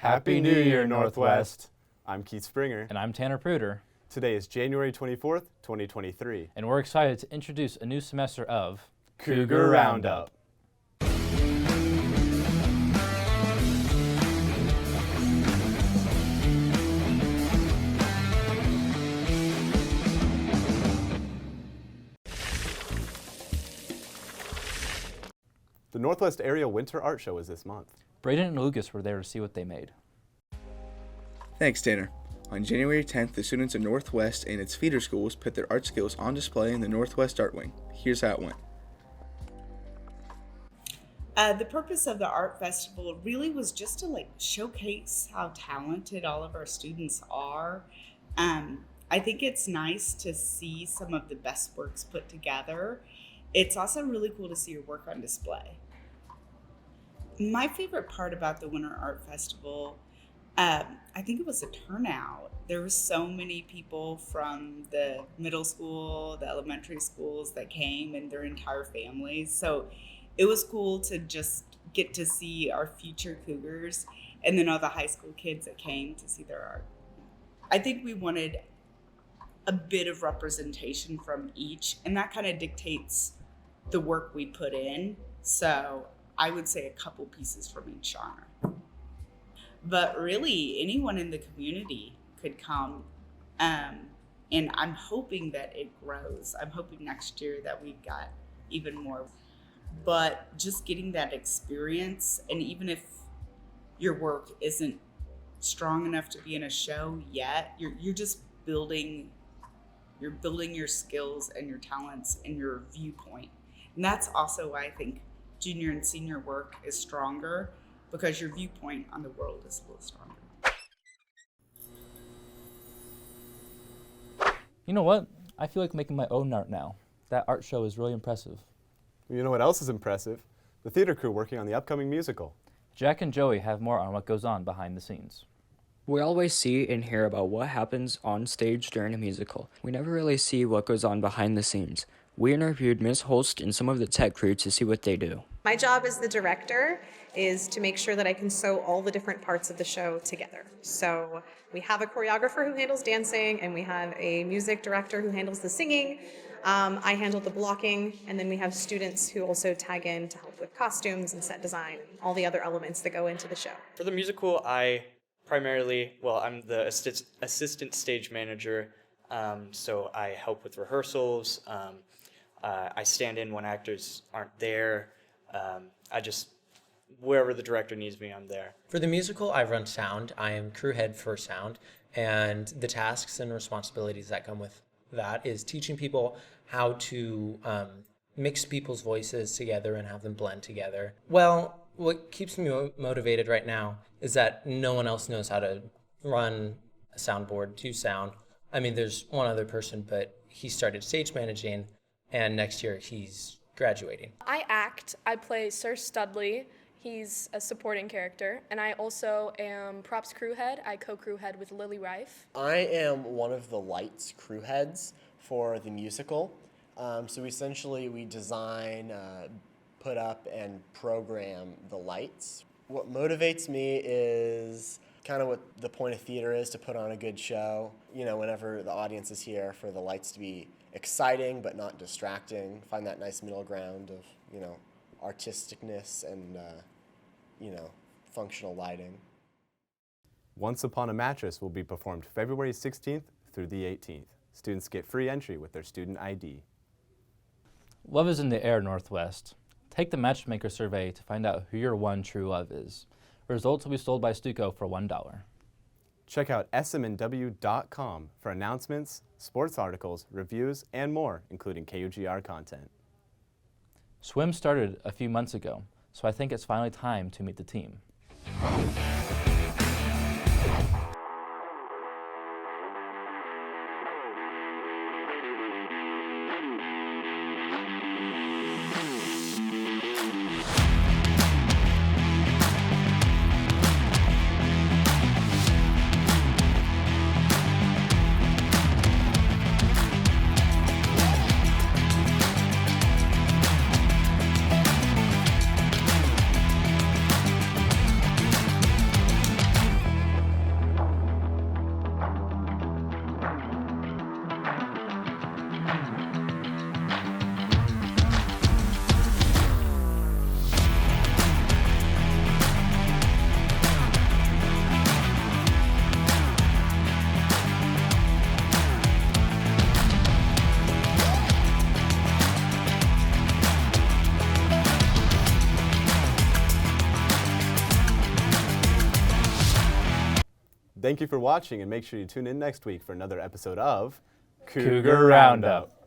Happy New Year, Northwest! I'm Keith Springer. And I'm Tanner Pruder. Today is January 24th, 2023. And we're excited to introduce a new semester of Cougar Roundup. The Northwest Area Winter Art Show is this month. Braden and Lucas were there to see what they made. Thanks, Tanner. On January 10th, the students at Northwest and its feeder schools put their art skills on display in the Northwest Art Wing. Here's how it went. The purpose of the art festival really was just to showcase how talented all of our students are. I think it's nice to see some of the best works put together. It's also really cool to see your work on display. My favorite part about the Winter Art Festival, I think it was the turnout. There were so many people from the middle school, the elementary schools that came and their entire families. So it was cool to just get to see our future Cougars and then all the high school kids that came to see their art. I think we wanted a bit of representation from each, and that kind of dictates the work we put in. So I would say a couple pieces from each genre. But really, anyone in the community could come, and I'm hoping that it grows. I'm hoping next year that we've got even more. But just getting that experience, and even if your work isn't strong enough to be in a show yet, you're just building your skills and your talents and your viewpoint. And that's also why I think junior and senior work is stronger, because your viewpoint on the world is a little stronger. You know what? I feel like making my own art now. That art show is really impressive. You know what else is impressive? The theater crew working on the upcoming musical. Jack and Joey have more on what goes on behind the scenes. We always see and hear about what happens on stage during a musical. We never really see what goes on behind the scenes. We interviewed Ms. Holst and some of the tech crew to see what they do. My job as the director is to make sure that I can sew all the different parts of the show together. So we have a choreographer who handles dancing, and we have a music director who handles the singing. I handle the blocking, and then we have students who also tag in to help with costumes and set design, all the other elements that go into the show. For the musical, I'm the assistant stage manager, so I help with rehearsals. I stand in when actors aren't there. Wherever the director needs me, I'm there. For the musical, I run sound. I am crew head for sound, and the tasks and responsibilities that come with that is teaching people how to mix people's voices together and have them blend together. Well, what keeps me motivated right now is that no one else knows how to run a soundboard to sound. I mean, there's one other person, but he started stage managing, and next year he's graduating. I act. I play Sir Studley. He's a supporting character. And I also am props crew head. I co-crew head with Lily Rife. I am one of the lights crew heads for the musical. So essentially we design, put up, and program the lights. What motivates me is kind of what the point of theater is, to put on a good show. You know, whenever the audience is here, for the lights to be exciting but not distracting. Find that nice middle ground of, artisticness and, functional lighting. Once Upon a Mattress will be performed February 16th through the 18th. Students get free entry with their student ID. Love is in the air, Northwest. Take the Matchmaker survey to find out who your one true love is. Results will be sold by Stuco for $1. Check out smnw.com for announcements, sports articles, reviews, and more, including KUGR content. Swim started a few months ago, so I think it's finally time to meet the team. Thank you for watching, and make sure you tune in next week for another episode of Cougar Roundup.